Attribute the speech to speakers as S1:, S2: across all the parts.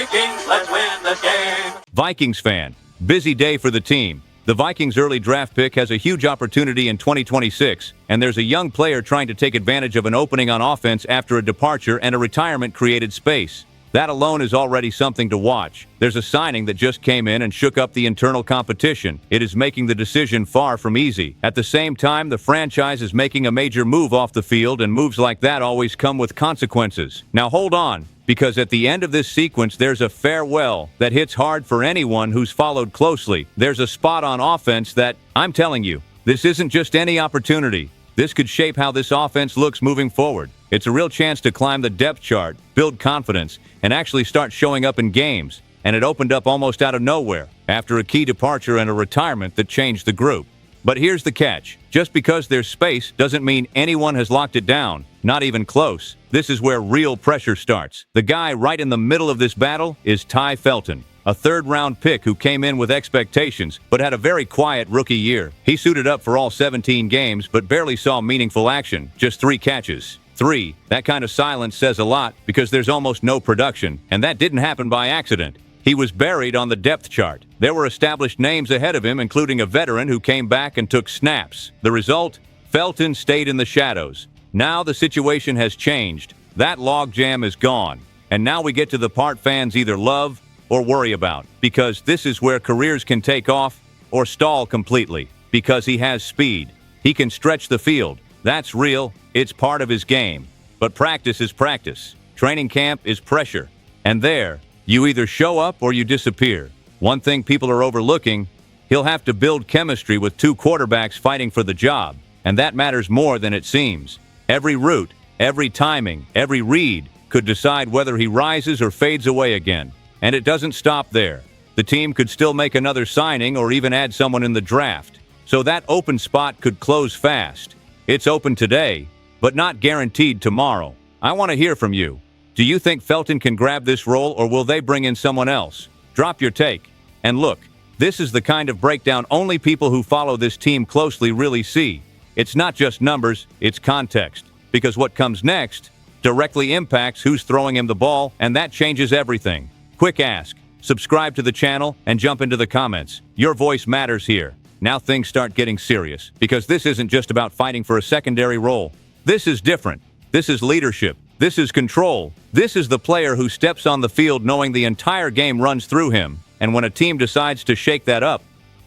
S1: Vikings, let's win this game.
S2: Vikings fan, busy day for the team. The Vikings' early draft pick has a huge opportunity in 2026, and there's a young player trying to take advantage of an opening on offense after a departure and a retirement created space. That alone is already something to watch. There's a signing that just came in and shook up the internal competition. It is making the decision far from easy. At the same time, the franchise is making a major move off the field, and moves like that always come with consequences. Now hold on, because at the end of this sequence, there's a farewell that hits hard for anyone who's followed closely. There's a spot on offense that, I'm telling you, this isn't just any opportunity. This could shape how this offense looks moving forward. It's a real chance to climb the depth chart, build confidence, and actually start showing up in games. And it opened up almost out of nowhere, after a key departure and a retirement that changed the group. But here's the catch. Just because there's space doesn't mean anyone has locked it down. Not even close. This is where real pressure starts. The guy right in the middle of this battle is Felton, a third-round pick who came in with expectations, but had a very quiet rookie year. He suited up for all 17 games, but barely saw meaningful action. Just 3 catches. 3. That kind of silence says a lot, because there's almost no production, and that didn't happen by accident. He was buried on the depth chart. There were established names ahead of him, including a veteran who came back and took snaps. The result? Felton stayed in the shadows. Now the situation has changed. That logjam is gone. And now we get to the part fans either love or worry about, because this is where careers can take off or stall completely, because he has speed. He can stretch the field. That's real. It's part of his game. But practice is practice. Training camp is pressure. And there, you either show up or you disappear. One thing people are overlooking, he'll have to build chemistry with 2 quarterbacks fighting for the job, and that matters more than it seems. Every route, every timing, every read could decide whether he rises or fades away again. And it doesn't stop there. The team could still make another signing or even add someone in the draft. So that open spot could close fast. It's open today, but not guaranteed tomorrow. I want to hear from you. Do you think Felton can grab this role, or will they bring in someone else? Drop your take. And look, this is the kind of breakdown only people who follow this team closely really see. It's not just numbers, it's context. Because what comes next directly impacts who's throwing him the ball, and that changes everything. Quick ask. Subscribe to the channel and jump into the comments. Your voice matters here. Now things start getting serious, because this isn't just about fighting for a secondary role. This is different. This is leadership. This is control. This is the player who steps on the field knowing the entire game runs through him. And when a team decides to shake that up,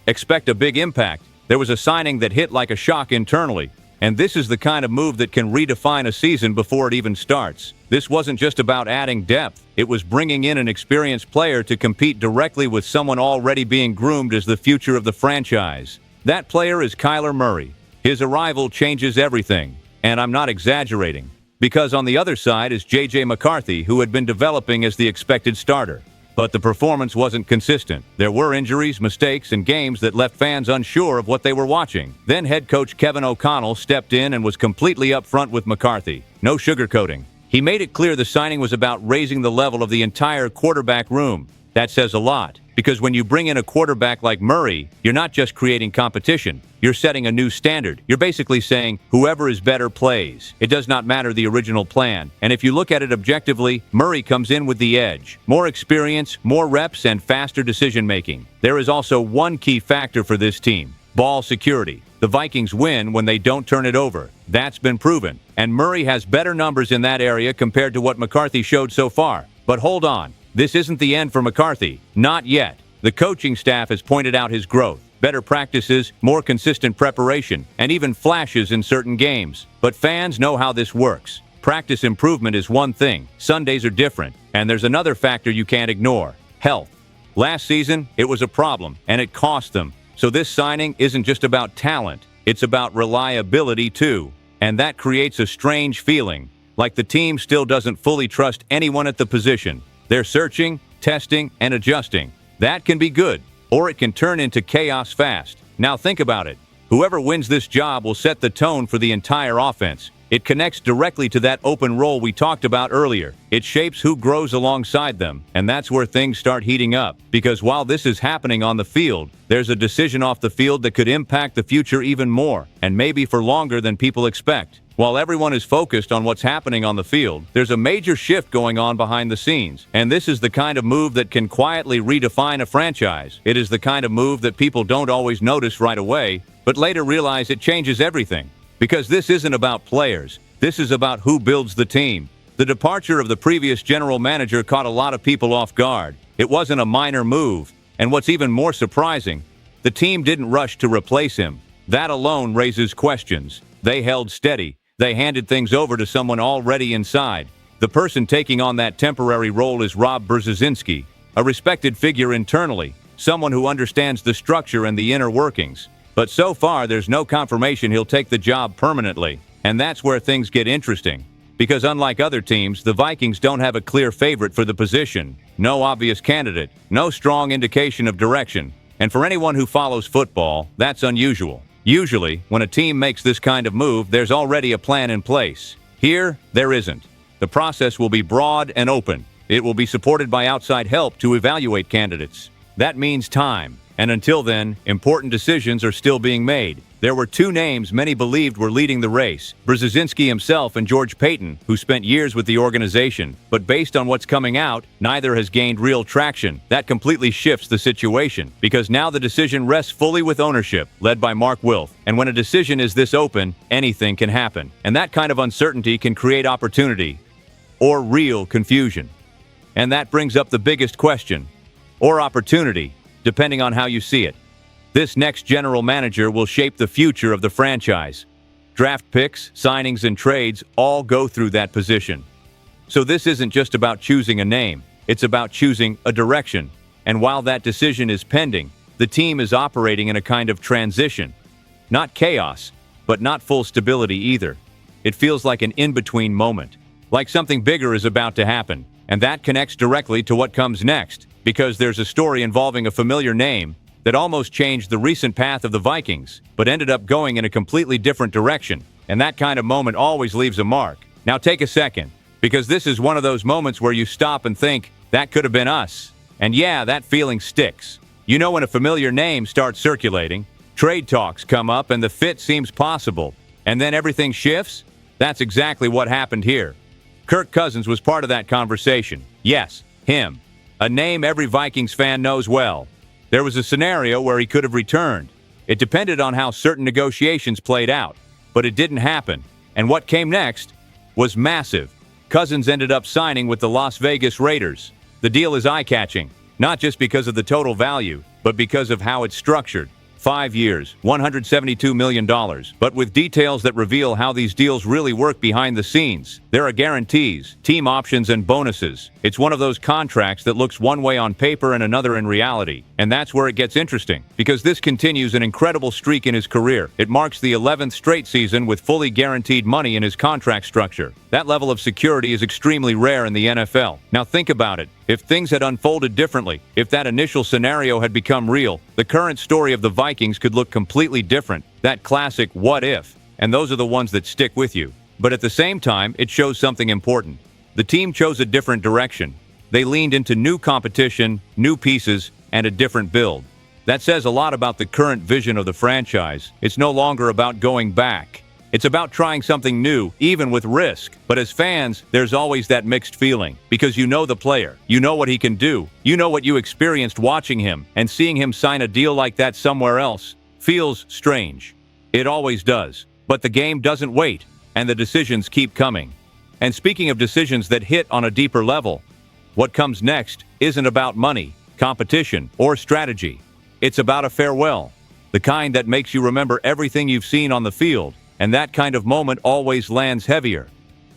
S2: expect a big impact. There was a signing that hit like a shock internally. And this is the kind of move that can redefine a season before it even starts. This wasn't just about adding depth. It was bringing in an experienced player to compete directly with someone already being groomed as the future of the franchise. That player is Kyler Murray. His arrival changes everything. And I'm not exaggerating. Because on the other side is J.J. McCarthy, who had been developing as the expected starter. But the performance wasn't consistent. There were injuries, mistakes, and games that left fans unsure of what they were watching. Then head coach Kevin O'Connell stepped in and was completely upfront with McCarthy. No sugarcoating. He made it clear the signing was about raising the level of the entire quarterback room. That says a lot. Because when you bring in a quarterback like Murray, you're not just creating competition. You're setting a new standard. You're basically saying, whoever is better plays. It does not matter the original plan. And if you look at it objectively, Murray comes in with the edge. More experience, more reps, and faster decision-making. There is also one key factor for this team: ball security. The Vikings win when they don't turn it over. That's been proven. And Murray has better numbers in that area compared to what McCarthy showed so far. But hold on. This isn't the end for McCarthy. Not yet. The coaching staff has pointed out his growth. Better practices, more consistent preparation, and even flashes in certain games. But fans know how this works. Practice improvement is one thing. Sundays are different. And there's another factor you can't ignore: health. Last season, it was a problem, and it cost them. So this signing isn't just about talent. It's about reliability, too. And that creates a strange feeling, like the team still doesn't fully trust anyone at the position. They're searching, testing, and adjusting. That can be good, or it can turn into chaos fast. Now think about it. Whoever wins this job will set the tone for the entire offense. It connects directly to that open role we talked about earlier. It shapes who grows alongside them, and that's where things start heating up. Because while this is happening on the field, there's a decision off the field that could impact the future even more, and maybe for longer than people expect. While everyone is focused on what's happening on the field, there's a major shift going on behind the scenes. And this is the kind of move that can quietly redefine a franchise. It is the kind of move that people don't always notice right away, but later realize it changes everything. Because this isn't about players. This is about who builds the team. The departure of the previous general manager caught a lot of people off guard. It wasn't a minor move. And what's even more surprising, the team didn't rush to replace him. That alone raises questions. They held steady. They handed things over to someone already inside. The person taking on that temporary role is Rob Brzezinski, a respected figure internally, someone who understands the structure and the inner workings. But so far, there's no confirmation he'll take the job permanently. And that's where things get interesting. Because unlike other teams, the Vikings don't have a clear favorite for the position. No obvious candidate, no strong indication of direction. And for anyone who follows football, that's unusual. Usually, when a team makes this kind of move, there's already a plan in place. Here, there isn't. The process will be broad and open. It will be supported by outside help to evaluate candidates. That means time. And until then, important decisions are still being made. There were two names many believed were leading the race, Brzezinski himself and George Paton, who spent years with the organization. But based on what's coming out, neither has gained real traction. That completely shifts the situation, because now the decision rests fully with ownership, led by Mark Wilf. And when a decision is this open, anything can happen. And that kind of uncertainty can create opportunity, or real confusion. And that brings up the biggest question, or opportunity, depending on how you see it. This next general manager will shape the future of the franchise. Draft picks, signings, and trades all go through that position. So this isn't just about choosing a name, it's about choosing a direction. And while that decision is pending, the team is operating in a kind of transition. Not chaos, but not full stability either. It feels like an in-between moment, like something bigger is about to happen. And that connects directly to what comes next, because there's a story involving a familiar name that almost changed the recent path of the Vikings, but ended up going in a completely different direction. And that kind of moment always leaves a mark. Now take a second, because this is one of those moments where you stop and think, that could have been us. And yeah, that feeling sticks. You know when a familiar name starts circulating, trade talks come up and the fit seems possible, and then everything shifts? That's exactly what happened here. Kirk Cousins was part of that conversation. Yes, him. A name every Vikings fan knows well. There was a scenario where he could have returned. It depended on how certain negotiations played out, but it didn't happen. And what came next was massive. Cousins ended up signing with the Las Vegas Raiders. The deal is eye-catching, not just because of the total value, but because of how it's structured. 5 years, $172 million, but with details that reveal how these deals really work behind the scenes. There are guarantees, team options, and bonuses. It's one of those contracts that looks one way on paper and another in reality. And that's where it gets interesting, because this continues an incredible streak in his career. It marks the 11th straight season with fully guaranteed money in his contract structure. That level of security is extremely rare in the NFL. Now think about it. If things had unfolded differently, if that initial scenario had become real, the current story of the Vikings could look completely different. That classic what if, and those are the ones that stick with you. But at the same time, it shows something important. The team chose a different direction. They leaned into new competition, new pieces, and a different build. That says a lot about the current vision of the franchise. It's no longer about going back. It's about trying something new, even with risk. But as fans, there's always that mixed feeling, because you know the player, you know what he can do, you know what you experienced watching him, and seeing him sign a deal like that somewhere else feels strange. It always does. But the game doesn't wait, and the decisions keep coming. And speaking of decisions that hit on a deeper level, what comes next isn't about money, competition, or strategy. It's about a farewell, the kind that makes you remember everything you've seen on the field. And that kind of moment always lands heavier.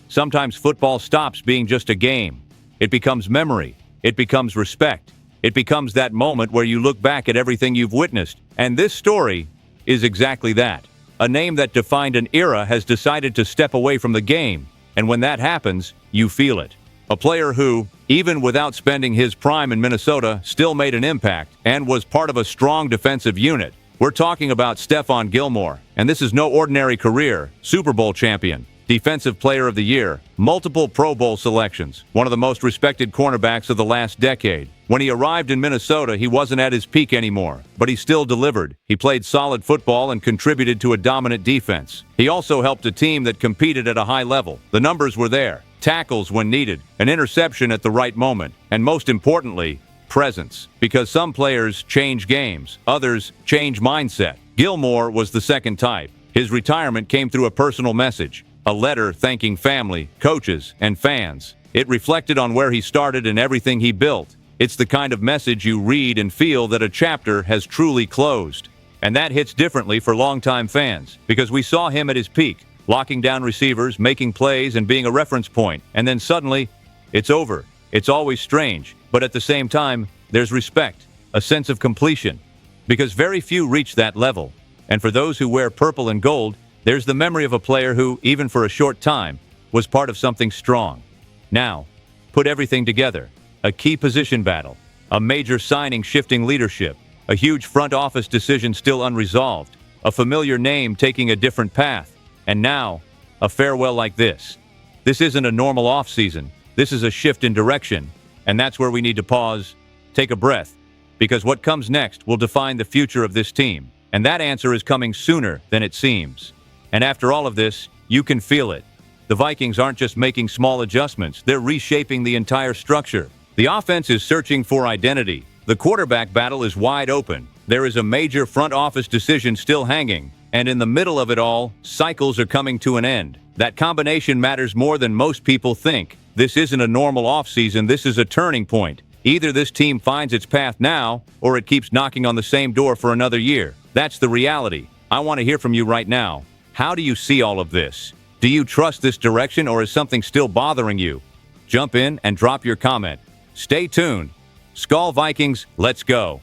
S2: Sometimes football stops being just a game. It becomes memory. It becomes respect. It becomes that moment where you look back at everything you've witnessed. And this story is exactly that. A name that defined an era has decided to step away from the game. And when that happens, you feel it. A player who, even without spending his prime in Minnesota, still made an impact and was part of a strong defensive unit. We're talking about Stefon Gilmore, and this is no ordinary career. Super Bowl champion, Defensive Player of the Year, multiple Pro Bowl selections, one of the most respected cornerbacks of the last decade. When he arrived in Minnesota, he wasn't at his peak anymore, but he still delivered. He played solid football and contributed to a dominant defense. He also helped a team that competed at a high level. The numbers were there. Tackles when needed, an interception at the right moment, and most importantly, presence. Because some players change games, others change mindset. Gilmore was the second type. His retirement came through a personal message, a letter thanking family, coaches, and fans. It reflected on where he started and everything he built. It's the kind of message you read and feel that a chapter has truly closed. And that hits differently for longtime fans, because we saw him at his peak, locking down receivers, making plays, and being a reference point. And then suddenly, it's over. It's always strange, but at the same time, there's respect, a sense of completion, because very few reach that level. And for those who wear purple and gold, there's the memory of a player who, even for a short time, was part of something strong. Now, put everything together. A key position battle, a major signing shifting leadership, a huge front office decision still unresolved, a familiar name taking a different path, and now, a farewell like this. This isn't a normal offseason. This is a shift in direction, and that's where we need to pause, take a breath, because what comes next will define the future of this team, and that answer is coming sooner than it seems. And after all of this, you can feel it. The Vikings aren't just making small adjustments, they're reshaping the entire structure. The offense is searching for identity. The quarterback battle is wide open. There is a major front office decision still hanging, and in the middle of it all, cycles are coming to an end. That combination matters more than most people think. This isn't a normal offseason, this is a turning point. Either this team finds its path now, or it keeps knocking on the same door for another year. That's the reality. I want to hear from you right now. How do you see all of this? Do you trust this direction, or is something still bothering you? Jump in and drop your comment. Stay tuned. Skol Vikings, let's go.